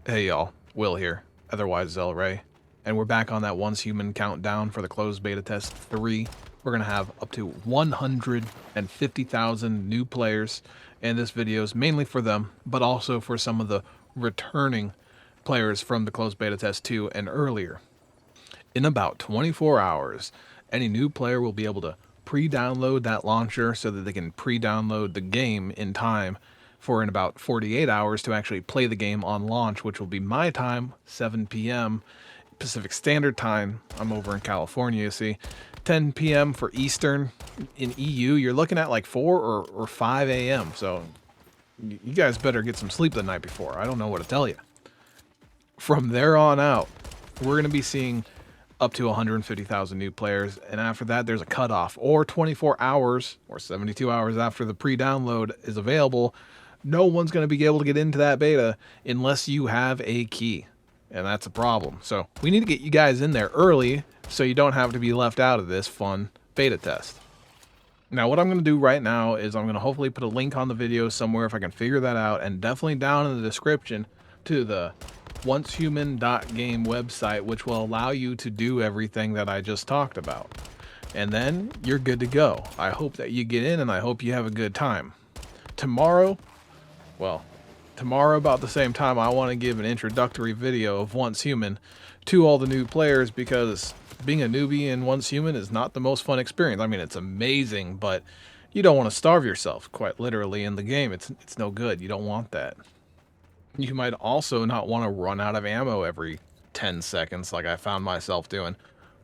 Hey y'all, Will here, otherwise Xelray, and we're back on that once human countdown for the closed beta test 3. We're going to have up to 150,000 new players, and this video is mainly for them, but also for some of the returning players from the closed beta test 2 and earlier. In about 24 hours, any new player will be able to pre-download that launcher so that they can pre-download the game in time for in about 48 hours to actually play the game on launch, which will be my time, 7 p.m. Pacific Standard Time. I'm over in California, you see. 10 p.m. for Eastern. In EU, you're looking at like 4 or 5 a.m. So you guys better get some sleep the night before. I don't know what to tell you. From there on out, we're going to be seeing up to 150,000 new players, and after that there's a cutoff, or 24 hours or 72 hours after the pre-download is available. No one's going to be able to get into that beta unless you have a key, and that's a problem. So we need to get you guys in there early so you don't have to be left out of this fun beta test. Now what I'm going to do right now is I'm going to hopefully put a link on the video somewhere if I can figure that out, and definitely down in the description to the oncehuman.game website, which will allow you to do everything that I just talked about. And then you're good to go. I hope that you get in, and I hope you have a good time. Tomorrow about the same time, I want to give an introductory video of Once Human to all the new players, because being a newbie in Once Human is not the most fun experience. I mean, it's amazing, but you don't want to starve yourself, quite literally, in the game. It's no good. You don't want that. You might also not want to run out of ammo every 10 seconds like I found myself doing,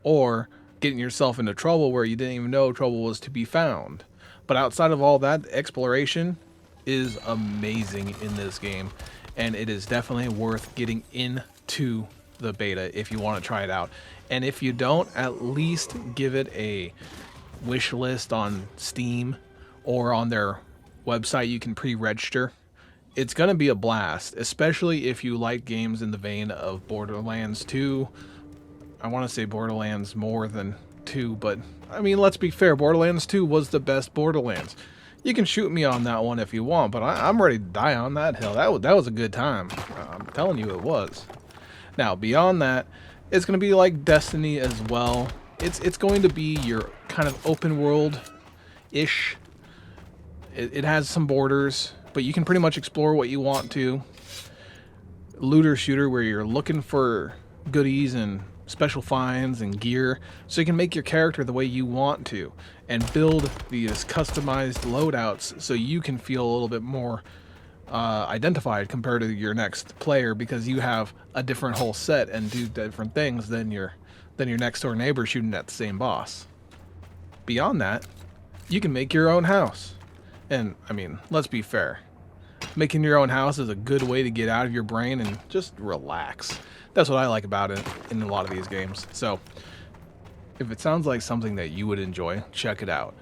or getting yourself into trouble where you didn't even know trouble was to be found. But outside of all that, exploration is amazing in this game, and it is definitely worth getting into the beta if you want to try it out. And if you don't, at least give it a wish list on Steam or on their website. You can pre-register. It's going to be a blast, especially if you like games in the vein of Borderlands 2. I want to say Borderlands more than 2, but I mean, let's be fair. Borderlands 2 was the best Borderlands. You can shoot me on that one if you want, but I'm ready to die on that hill. That was a good time. I'm telling you it was. Now, beyond that, it's going to be like Destiny as well. It's going to be your kind of open world-ish. It has some borders, but you can pretty much explore what you want to. LooterShooter, where you're looking for goodies and special finds and gear, so you can make your character the way you want to and build these customized loadouts so you can feel a little bit more identified compared to your next player, because you have a different whole set and do different things than your next door neighbor shooting at the same boss. Beyond that, you can make your own house. And I mean, let's be fair, making your own house is a good way to get out of your brain and just relax. That's what I like about it in a lot of these games. So if it sounds like something that you would enjoy, check it out.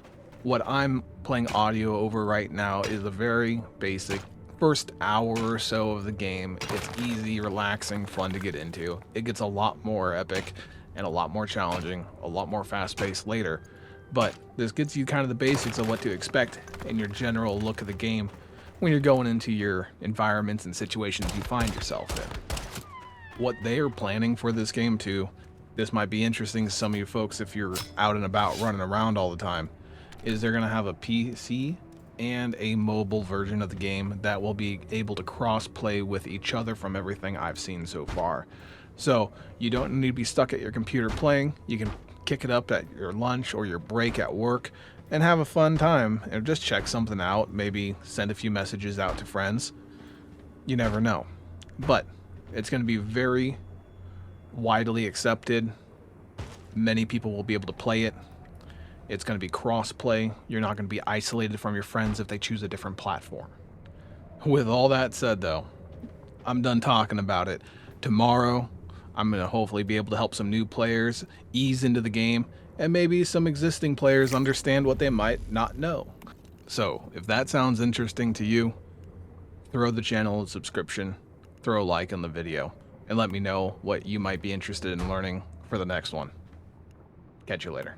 What I'm playing audio over right now is a very basic first hour or so of the game. It's easy, relaxing, fun to get into. It gets a lot more epic and a lot more challenging, a lot more fast-paced later. But this gets you kind of the basics of what to expect and your general look of the game when you're going into your environments and situations you find yourself in. What they are planning for this game too, this might be interesting to some of you folks if you're out and about running around all the time, is they're going to have a PC and a mobile version of the game that will be able to cross-play with each other from everything I've seen so far. So you don't need to be stuck at your computer playing. You can kick it up at your lunch or your break at work and have a fun time, and just check something out, maybe send a few messages out to friends. You never know. But it's going to be very widely accepted. Many people will be able to play it. It's going to be cross-play. You're not going to be isolated from your friends if they choose a different platform. With all that said, though, I'm done talking about it. Tomorrow, I'm going to hopefully be able to help some new players ease into the game, and maybe some existing players understand what they might not know. So, if that sounds interesting to you, throw the channel a subscription, throw a like on the video, and let me know what you might be interested in learning for the next one. Catch you later.